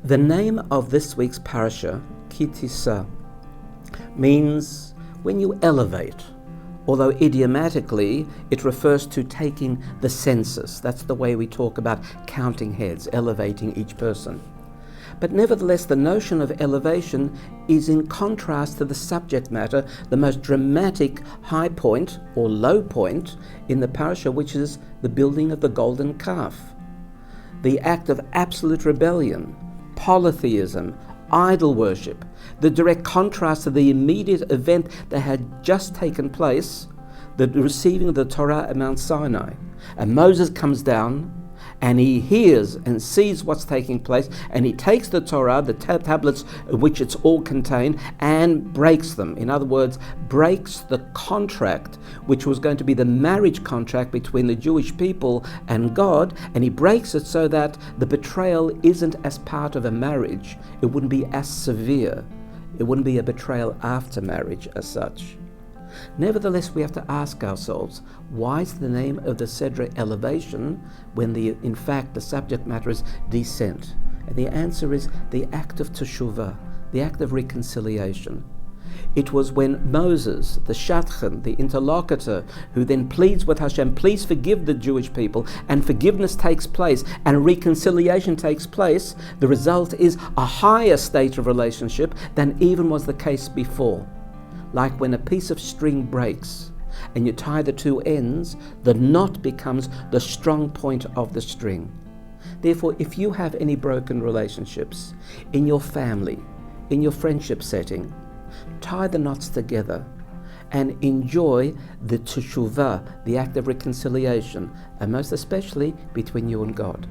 The name of this week's Parsha, Tissah, means when you elevate, although idiomatically it refers to taking the census. That's the way we talk about counting heads, elevating each person. But nevertheless, the notion of elevation is in contrast to the subject matter, the most dramatic high point or low point in the Parsha, which is the building of the golden calf, the act of absolute rebellion, polytheism, idol worship, the direct contrast to the immediate event that had just taken place, the receiving of the Torah at Mount Sinai. And Moses comes down and he hears and sees what's taking place, and he takes the Torah, the tablets which it's all contained, and breaks them. In other words, breaks the contract which was going to be the marriage contract between the Jewish people and God, and he breaks it so that the betrayal isn't as part of a marriage. It wouldn't be as severe. It wouldn't be a betrayal after marriage as such. Nevertheless, we have to ask ourselves, why is the name of the Seder elevation when in fact the subject matter is descent? And the answer is the act of teshuvah, the act of reconciliation. It was when Moses, the shadchan, the interlocutor, who then pleads with Hashem, please forgive the Jewish people, and forgiveness takes place and reconciliation takes place, the result is a higher state of relationship than even was the case before. Like when a piece of string breaks and you tie the two ends, the knot becomes the strong point of the string. Therefore, if you have any broken relationships in your family, in your friendship setting, tie the knots together and enjoy the teshuvah, the act of reconciliation, and most especially between you and God.